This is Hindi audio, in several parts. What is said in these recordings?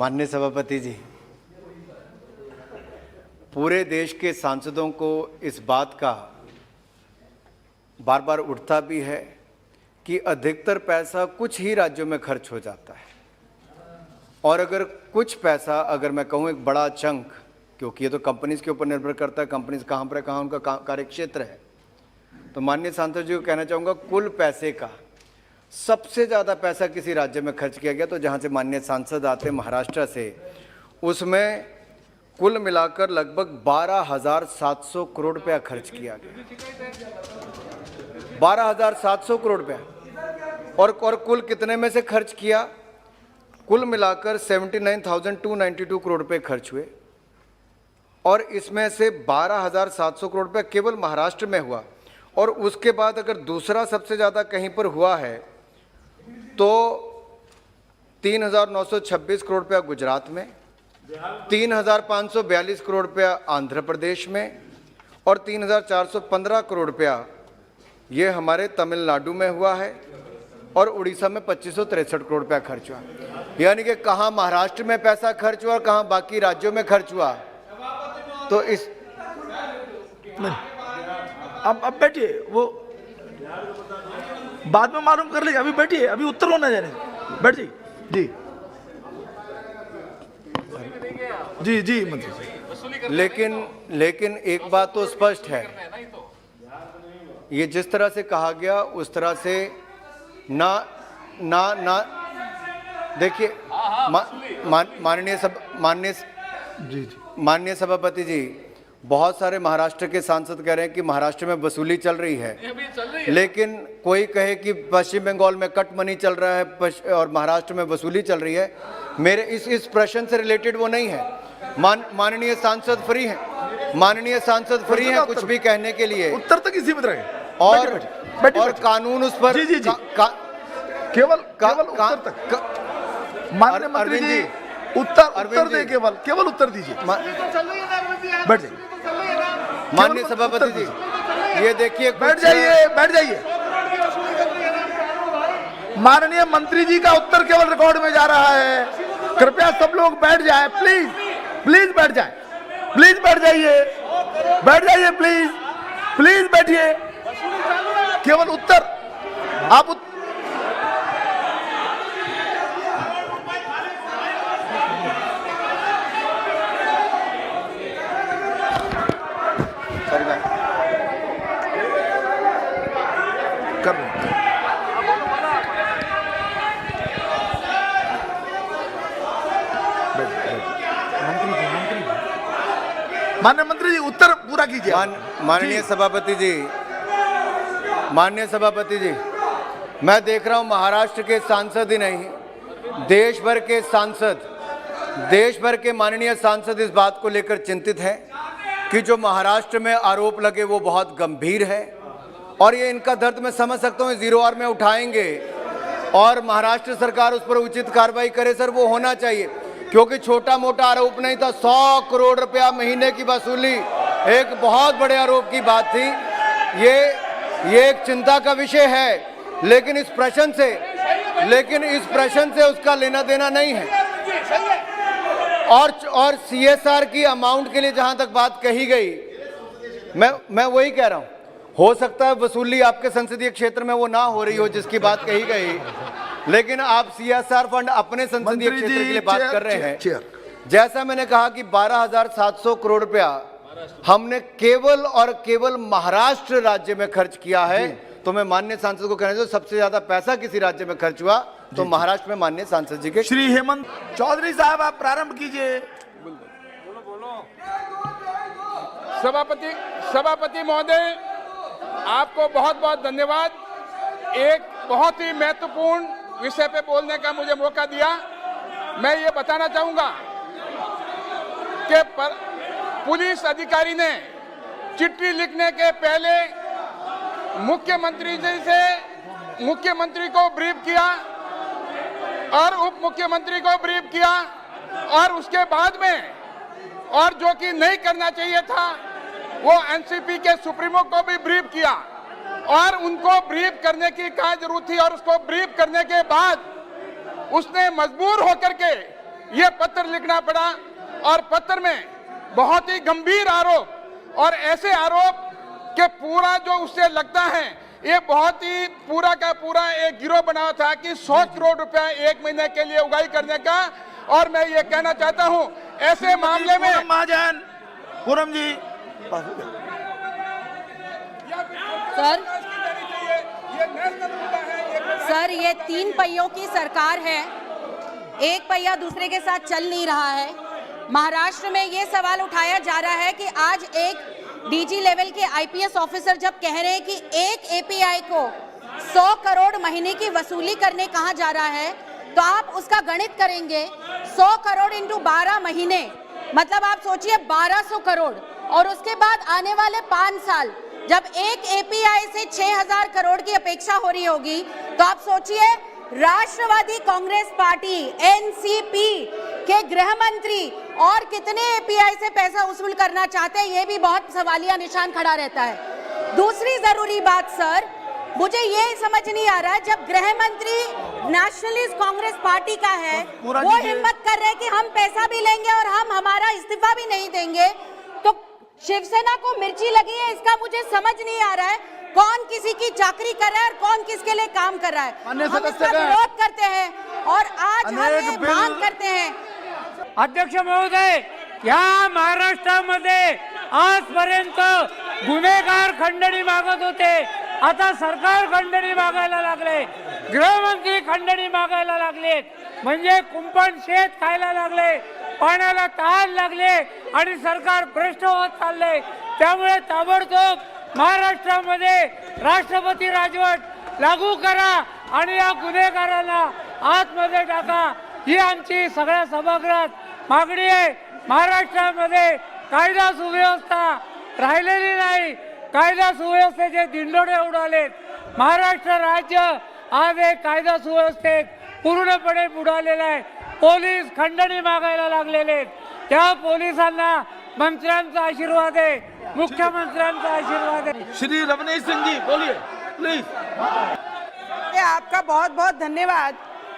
माननीय सभापति जी, पूरे देश के सांसदों को इस बात का बार बार उठता भी है कि अधिकतर पैसा कुछ ही राज्यों में खर्च हो जाता है, और अगर कुछ पैसा, अगर मैं कहूँ एक बड़ा चंक, क्योंकि ये तो कंपनीज के ऊपर निर्भर करता है, कंपनीज कहाँ पर है, कहाँ उनका कार्य क्षेत्र है, तो माननीय सांसद जी को कहना चाहूँगा कुल पैसे का सबसे ज़्यादा पैसा किसी राज्य में खर्च किया गया तो जहाँ से माननीय सांसद आते महाराष्ट्र से, उसमें कुल मिलाकर लगभग 12,700 करोड़ रुपया खर्च किया गया। 12,700 करोड़ रुपया। और कुल कितने में से खर्च किया? कुल मिलाकर 79,292 करोड़ रुपए खर्च हुए, और इसमें से 12,700 करोड़ रुपया केवल महाराष्ट्र में हुआ। और उसके बाद अगर दूसरा सबसे ज़्यादा कहीं पर हुआ है तो 3,926 करोड़ रुपया गुजरात में, 3,542 करोड़ रुपया आंध्र प्रदेश में, और 3,415 करोड़ रुपया ये हमारे तमिलनाडु में हुआ है, और उड़ीसा में 2,563 करोड़ रुपया खर्च हुआ। यानी कि कहाँ महाराष्ट्र में पैसा खर्च हुआ और कहाँ बाकी राज्यों में खर्च हुआ। तो इस अब बैठिए, वो बाद में मालूम कर लेंगे, अभी बैठिए, अभी उत्तर होना जाने, बैठिए। जी जी जी मंत्री। लेकिन एक बात तो स्पष्ट है, ये जिस तरह से कहा गया उस तरह से ना देखिए, माननीय सभापति जी, बहुत सारे महाराष्ट्र के सांसद कह रहे हैं कि महाराष्ट्र में वसूली चल रही है, लेकिन कोई कहे कि पश्चिम बंगाल में कट मनी चल रहा है और महाराष्ट्र में वसूली चल रही है। मेरे इस प्रश्न से रिलेटेड वो नहीं है। माननीय सांसद फ्री हैं, माननीय सांसद फ्री हैं कुछ भी कहने के लिए, उत्तर तक ही सीमित रहे। और कानून उस पर केवल उत्तर तक। माननीय मंत्री जी उत्तर दे, केवल उत्तर दीजिए। बैठ जाइए माननीय सभापति जी, ये देखिए, बैठ जाइए। माननीय मंत्री जी का उत्तर केवल रिकॉर्ड में जा रहा है। कृपया सब लोग बैठ जाएं, प्लीज बैठ जाएं, प्लीज बैठ जाइए, प्लीज बैठिए। केवल उत्तर आप कर माननीय मंत्री जी उत्तर पूरा कीजिए। माननीय सभापति जी, मैं देख रहा हूं महाराष्ट्र के सांसद ही नहीं, देश भर के माननीय सांसद इस बात को लेकर चिंतित हैं कि जो महाराष्ट्र में आरोप लगे वो बहुत गंभीर है, और ये इनका दर्द मैं समझ सकता हूँ, 0 आवर में उठाएंगे और महाराष्ट्र सरकार उस पर उचित कार्रवाई करे। सर, वो होना चाहिए, क्योंकि छोटा मोटा आरोप नहीं था। 100 करोड़ रुपया महीने की वसूली एक बहुत बड़े आरोप की बात थी। ये एक चिंता का विषय है, लेकिन इस प्रश्न से उसका लेना देना नहीं है। और CSR की अमाउंट के लिए जहां तक बात कही गई, मैं वही कह रहा हूं, हो सकता है वसूली आपके संसदीय क्षेत्र में वो ना हो रही हो जिसकी बात कही गई, लेकिन आप CSR फंड अपने संसदीय क्षेत्र के लिए बात कर रहे हैं। जैसा मैंने कहा कि 12,700 करोड़ रुपया हमने केवल महाराष्ट्र राज्य में खर्च किया है, तो मैं माननीय सांसद को कहना चाहूँ सबसे ज्यादा पैसा किसी राज्य में खर्च हुआ तो महाराष्ट्र में माननीय सांसद जी के। श्री हेमंत चौधरी साहब, आप प्रारंभ कीजिए। सभापति महोदय, आपको बहुत बहुत धन्यवाद। एक बहुत ही महत्वपूर्ण विषय पे बोलने का मुझे मौका दिया। मैं ये बताना चाहूंगा कि पुलिस अधिकारी ने चिट्ठी लिखने के पहले मुख्यमंत्री को ब्रीफ किया और उप मुख्यमंत्री को ब्रीफ किया, और उसके बाद में, और जो कि नहीं करना चाहिए था, वो एनसीपी के सुप्रीमो को भी ब्रीफ किया, और उनको ब्रीफ करने की क्या जरूरत थी। और उसको ब्रीफ करने के बाद उसने मजबूर होकर के ये पत्र लिखना पड़ा और पत्र में बहुत ही गंभीर आरोप और ऐसे आरोप के पूरा जो उससे लगता है ये बहुत ही पूरा का पूरा एक गिरोह बना था कि 100 करोड़ रुपया एक महीने के लिए उगाही करने का। और मैं ये कहना चाहता हूं ऐसे मामले में महाजन पूरम जी सर ये 3 पहियों की सरकार है, एक पहिया दूसरे के साथ चल नहीं रहा है। महाराष्ट्र में ये सवाल उठाया जा रहा है कि आज एक डीजी लेवल के आईपीएस ऑफिसर जब कह रहे हैं कि एक एपीआई को 100 करोड़ महीने की वसूली करने कहा जा रहा है, तो आप उसका गणित करेंगे 100 करोड़ इंटू 12 महीने, मतलब आप सोचिए 1200 करोड़। और उसके बाद आने वाले 5 साल जब एक एपीआई से 6000 करोड़ की अपेक्षा हो रही होगी, तो आप सोचिए राष्ट्रवादी कांग्रेस पार्टी एनसीपी के गृह मंत्री और कितने एपीआई से पैसा वसूल करना चाहते हैं, ये भी बहुत सवालिया निशान खड़ा रहता है। दूसरी जरूरी बात सर, मुझे ये समझ नहीं आ रहा है, जब गृह मंत्री नेशनलिस्ट कांग्रेस पार्टी का है, वो हिम्मत कर रहे हैं कि हम पैसा भी लेंगे और हम हमारा इस्तीफा भी नहीं देंगे, तो शिवसेना को मिर्ची लगी है, इसका मुझे समझ नहीं आ रहा है कौन किसी की चाकरी कर रहा है और कौन किसके लिए काम कर रहा है। हम इसका विरोध करते हैं और आज हम ये मांग करते हैं। अध्यक्ष महोदय, या महाराष्ट्रामध्ये आजपर्यंत गुन्हेगार खंडणी मागत होते, आता सरकार खंडणी मागायला लागले, गृहमंत्री खंडणी मागायला लागले, म्हणजे कुंपण शेत खायला लागले, पाण्याला तहान लागले आणि सरकार भ्रष्ट होत चालले। त्यामुळे ताबडतोब महाराष्ट्रामध्ये राष्ट्रपती राजवट लागू करा आणि या गुन्हेगारांना आतमध्ये टाका, ही आमची सगळ्या सभागृहात मागणी आहे। महाराष्ट्रामध्ये कायदा सुव्यवस्था राहिलेली नाही, कायदा सुव्यवस्थेचे दिंडोडे उडालेत। महाराष्ट्र राज्य आज एक कायदा सुव्यवस्थेत पूर्णपणे बुडालेला आहे। पोलीस खंडणी मागायला लागलेले आहेत, त्या पोलिसांना मंत्र्यांचा आशीर्वाद आहे, मुख्यमंत्र्यांचा आशीर्वाद आहे। श्री रवनीश सिंह जी बोलिए प्लीज। आपका बहुत बहुत धन्यवाद।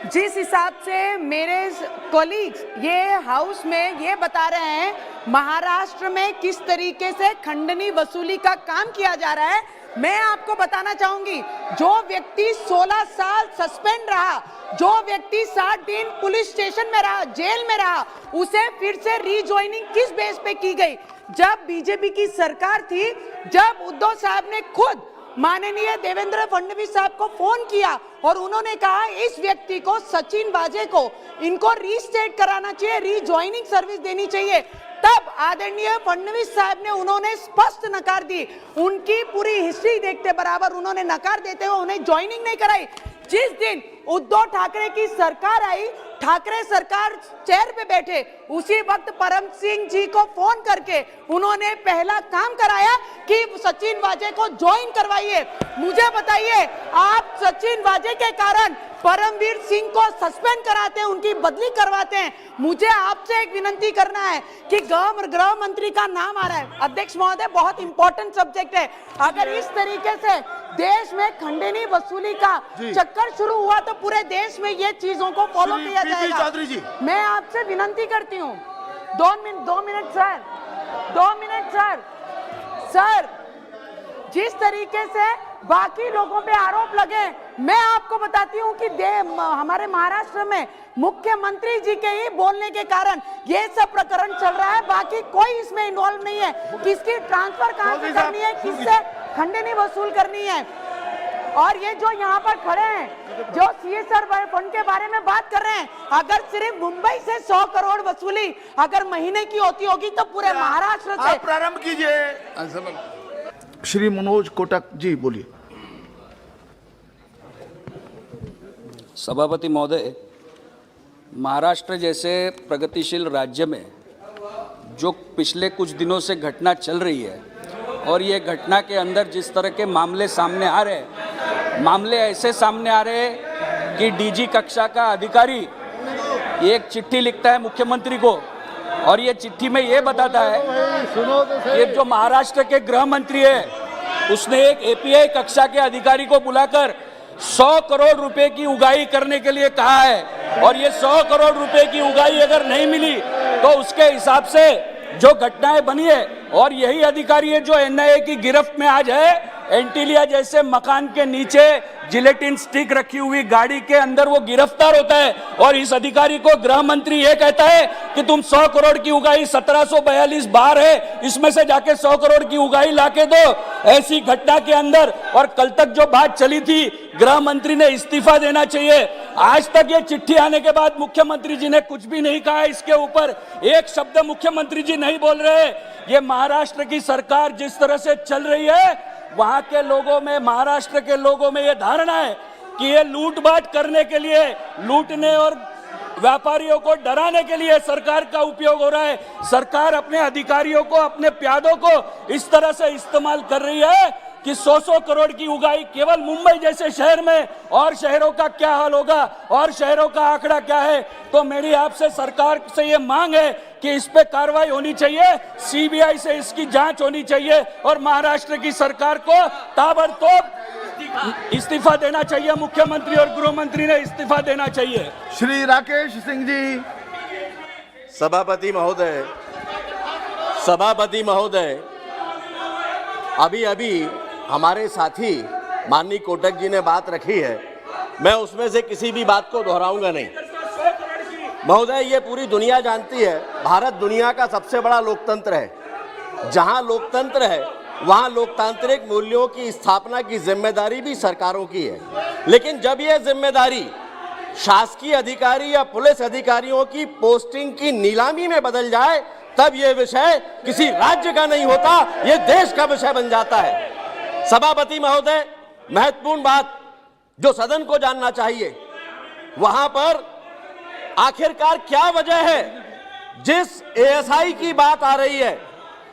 जिस हिसाब से मेरे कॉलीग्स ये हाउस में ये बता रहे हैं महाराष्ट्र में किस तरीके से खंडनी वसूली का काम किया जा रहा है, मैं आपको बताना चाहूंगी, जो व्यक्ति 16 साल सस्पेंड रहा, जो व्यक्ति 60 दिन पुलिस स्टेशन में रहा, जेल में रहा, उसे फिर से रीजॉइनिंग किस बेस पे की गई? जब बीजेपी की सरकार थी, जब उद्धव साहब ने खुद माननीय देवेंद्र फडणवीस साहब को फोन किया और उन्होंने कहा इस व्यक्ति को, सचिन वाजे को, इनको रीस्टेट कराना चाहिए, रीजॉइनिंग सर्विस देनी चाहिए, तब आदरणीय फडणवीस साहब ने उन्होंने स्पष्ट नकार दी। उनकी पूरी हिस्ट्री देखते बराबर उन्होंने नकार देते हुए उन्हें ज्वाइनिंग नहीं कराई। जिस दिन उद्धव ठाकरे की सरकार आई, ठाकरे सरकार चेयर पे बैठे, उसी वक्त परम सिंह जी को फोन करके उन्होंने पहला काम कराया कि सचिन वाजे को ज्वाइन करवाइए। मुझे बताइए, आप सचिन वाजे के कारण परमवीर सिंह को सस्पेंड कराते हैं, उनकी बदली करवाते हैं। मुझे आपसे एक विनंती करना है कि गृह मंत्री का नाम आ रहा है, अध्यक्ष महोदय, बहुत इंपॉर्टेंट सब्जेक्ट है। अगर इस तरीके से देश में खंडनी वसूली का चक्कर शुरू हुआ तो पूरे देश में ये चीजों को फॉलो किया जाएगा। मैं आपसे विनंती करती हूँ, 2 मिनट सर, जिस तरीके से बाकी लोगों पे आरोप लगे, मैं आपको बताती हूँ कि हमारे महाराष्ट्र में मुख्यमंत्री जी के ही बोलने के कारण ये सब प्रकरण चल रहा है, बाकी कोई इसमें इन्वॉल्व नहीं है। किसकी ट्रांसफर कहाँ से करनी है, किससे खंडनी वसूल करनी है। और ये जो यहाँ पर खड़े हैं, जो सीएसआर फंड के बारे में बात कर रहे हैं, अगर सिर्फ मुंबई से 100 करोड़ वसूली अगर महीने की होती होगी तो पूरे महाराष्ट्र से। प्रारंभ कीजिए। श्री मनोज कोटक जी बोलिए। सभापति महोदय, महाराष्ट्र जैसे प्रगतिशील राज्य में जो पिछले कुछ दिनों से घटना चल रही है और ये घटना के अंदर जिस तरह के मामले सामने आ रहे हैं, मामले ऐसे सामने आ रहे हैं कि डीजी कक्षा का अधिकारी एक चिट्ठी लिखता है मुख्यमंत्री को और ये चिट्ठी में ये बताता है कि जो महाराष्ट्र के गृह मंत्री है उसने एक एपीआई कक्षा के अधिकारी को बुलाकर 100 करोड़ रुपए की उगाही करने के लिए कहा है। और ये 100 करोड़ रुपए की उगाही अगर नहीं मिली तो उसके हिसाब से जो घटनाएं बनी है, और यही अधिकारी है जो एनआईए की गिरफ्त में आज है। एंटीलिया जैसे मकान के नीचे जिलेटिन स्टिक रखी हुई गाड़ी के अंदर वो गिरफ्तार होता है, और इस अधिकारी को गृह मंत्री ये कहता है कि तुम 100 करोड़ की उगाही 1742 बार है, इसमें से जाके 100 करोड़ की उगाही लाके दो। ऐसी घटना के अंदर, और कल तक जो बात चली थी, गृह मंत्री ने इस्तीफा देना चाहिए। आज तक ये चिट्ठी आने के बाद मुख्यमंत्री जी ने कुछ भी नहीं कहा, इसके ऊपर एक शब्द मुख्यमंत्री जी नहीं बोल रहे। ये महाराष्ट्र की सरकार जिस तरह से चल रही है, वहां के लोगों में, महाराष्ट्र के लोगों में ये धारणा है कि ये लूटपाट करने के लिए, लूटने और व्यापारियों को डराने के लिए सरकार का उपयोग हो रहा है। सरकार अपने अधिकारियों को, अपने प्यादों को इस तरह से इस्तेमाल कर रही है कि 100 करोड़ की उगाही केवल मुंबई जैसे शहर में, और शहरों का क्या हाल होगा, और शहरों का आंकड़ा क्या है। तो मेरी आपसे सरकार से ये मांग है कि इस पे कार्रवाई होनी चाहिए, सीबीआई से इसकी जांच होनी चाहिए, और महाराष्ट्र की सरकार को ताबड़तोड़ इस्तीफा देना चाहिए। मुख्यमंत्री और गृह मंत्री ने इस्तीफा देना चाहिए। श्री राकेश सिंह जी। सभापति महोदय, अभी अभी हमारे साथी माननीय कोटक जी ने बात रखी है, मैं उसमें से किसी भी बात को दोहराऊंगा नहीं। महोदय, ये पूरी दुनिया जानती है, भारत दुनिया का सबसे बड़ा लोकतंत्र है। जहां लोकतंत्र है वहां लोकतांत्रिक मूल्यों की स्थापना की जिम्मेदारी भी सरकारों की है। लेकिन जब ये जिम्मेदारी शासकीय अधिकारी या पुलिस अधिकारियों की पोस्टिंग की नीलामी में बदल जाए, तब ये विषय किसी राज्य का नहीं होता, ये देश का विषय बन जाता है। सभापति महोदय, महत्वपूर्ण बात जो सदन को जानना चाहिए, वहां पर आखिरकार क्या वजह है जिस एएसआई की बात आ रही है,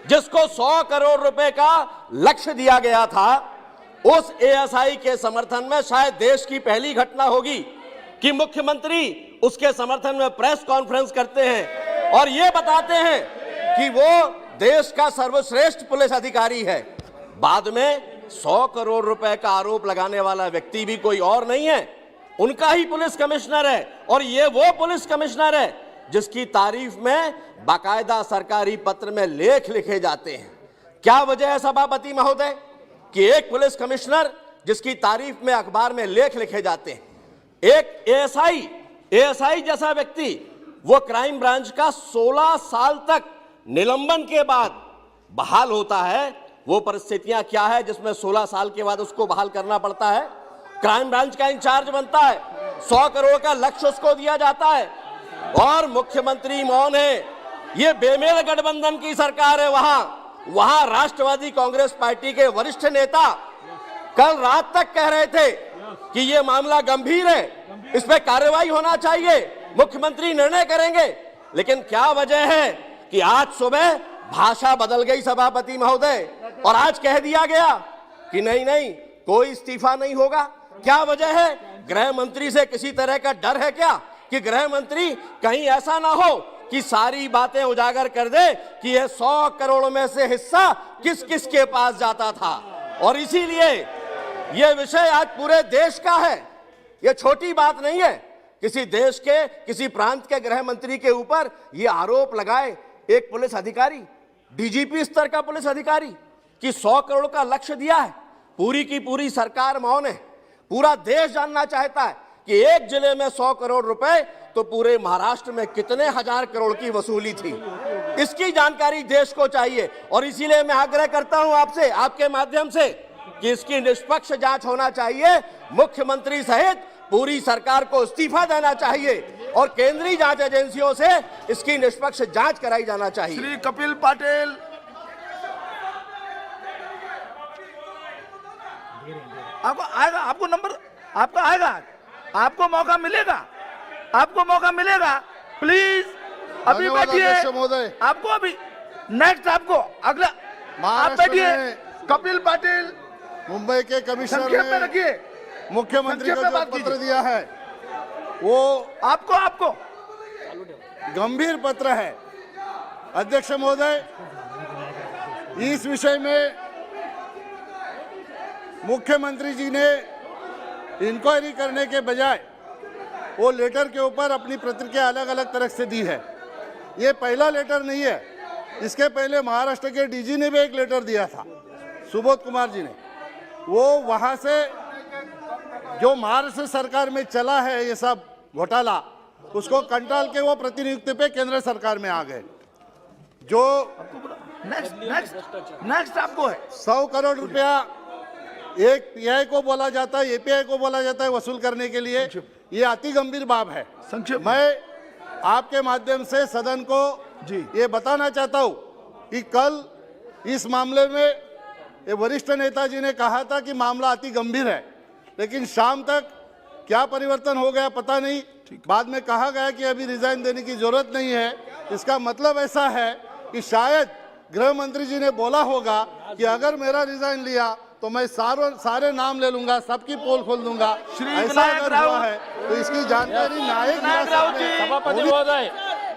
जिसको 100 करोड़ रुपए का लक्ष्य दिया गया था, उस एएसआई के समर्थन में शायद देश की पहली घटना होगी कि मुख्यमंत्री उसके समर्थन में प्रेस कॉन्फ्रेंस करते हैं और ये बताते हैं कि वो देश का सर्वश्रेष्ठ पुलिस अधिकारी है। बाद में 100 करोड़ रुपए का आरोप लगाने वाला व्यक्ति भी कोई और नहीं है, उनका ही पुलिस कमिश्नर है, और ये वो पुलिस कमिश्नर है जिसकी तारीफ में बाकायदा सरकारी पत्र में लेख लिखे जाते हैं। क्या वजह है सभापति महोदय कि एक पुलिस कमिश्नर जिसकी तारीफ में अखबार में लेख लिखे जाते हैं, एक एएसआई जैसा व्यक्ति वो क्राइम ब्रांच का 16 साल तक निलंबन के बाद बहाल होता है। वो परिस्थितियां क्या है जिसमें 16 साल के बाद उसको बहाल करना पड़ता है? क्राइम ब्रांच का इंचार्ज बनता है, 100 करोड़ का लक्ष्य उसको दिया जाता है, और मुख्यमंत्री मौन है। ये बेमेल गठबंधन की सरकार है। वहां राष्ट्रवादी कांग्रेस पार्टी के वरिष्ठ नेता कल रात तक कह रहे थे कि ये मामला गंभीर है, इस पे कार्रवाई होना चाहिए, मुख्यमंत्री निर्णय करेंगे। लेकिन क्या वजह है कि आज सुबह भाषा बदल गई सभापति महोदय, और आज कह दिया गया कि नहीं कोई इस्तीफा नहीं होगा। क्या वजह है? गृह मंत्री से किसी तरह का डर है क्या कि गृह मंत्री कहीं ऐसा ना हो कि सारी बातें उजागर कर दे कि यह 100 करोड़ में से हिस्सा किस किस के पास जाता था। और इसीलिए यह विषय आज पूरे देश का है, यह छोटी बात नहीं है। किसी देश के किसी प्रांत के गृह मंत्री के ऊपर यह आरोप लगाए एक पुलिस अधिकारी, डीजीपी स्तर का पुलिस अधिकारी, कि 100 करोड़ का लक्ष्य दिया है। पूरी की पूरी सरकार मौन है। पूरा देश जानना चाहता है कि एक जिले में 100 करोड़ रुपए तो पूरे महाराष्ट्र में कितने हजार करोड़ की वसूली थी, इसकी जानकारी देश को चाहिए। और इसीलिए मैं आग्रह करता हूं आपसे, आपके माध्यम से, कि इसकी निष्पक्ष जांच होना चाहिए। मुख्यमंत्री सहित पूरी सरकार को इस्तीफा देना चाहिए और केंद्रीय जांच एजेंसियों से इसकी निष्पक्ष जांच कराई जाना चाहिए। श्री कपिल पाटिल। आपको नंबर आपका आएगा, आपको मौका मिलेगा, प्लीज अभी बैठिए। आपको अभी नेक्स्ट, आपको अगला, आप बैठिए। कपिल पाटिल, मुंबई के कमिश्नर संक्षेप में रखिए, मुख्यमंत्री को जो पत्र दिया है वो आपको गंभीर पत्र है। अध्यक्ष महोदय, इस विषय में मुख्यमंत्री जी ने इंक्वायरी करने के बजाय वो लेटर के ऊपर अपनी प्रतिक्रिया अलग अलग तरह से दी है। ये पहला लेटर नहीं है, इसके पहले महाराष्ट्र के डीजी ने भी एक लेटर दिया था, सुबोध कुमार जी ने। वो वहाँ से जो महाराष्ट्र सरकार में चला है ये सब घोटाला, उसको कंट्रोल के वो प्रतिनियुक्ति पे केंद्र सरकार में आ गए। जो नेक्स्ट आपको है 100 करोड़ रुपया एक पीआई को बोला जाता है, एपीआई को बोला जाता है वसूल करने के लिए, ये अति गंभीर बात है। संक्षेप मैं आपके माध्यम से सदन को जी ये बताना चाहता हूँ कि कल इस मामले में ये वरिष्ठ नेताजी ने कहा था कि मामला अति गंभीर है, लेकिन शाम तक क्या परिवर्तन हो गया पता नहीं। बाद में कहा गया कि अभी रिजाइन देने की जरूरत नहीं है। इसका मतलब ऐसा है कि शायद गृह मंत्री जी ने बोला होगा कि अगर मेरा रिजाइन लिया तो मैं सारे नाम ले लूंगा, सबकी पोल खोल दूंगा। ऐसा अगर हुआ है तो इसकी जानकारी न्यायिक सभापति महोदय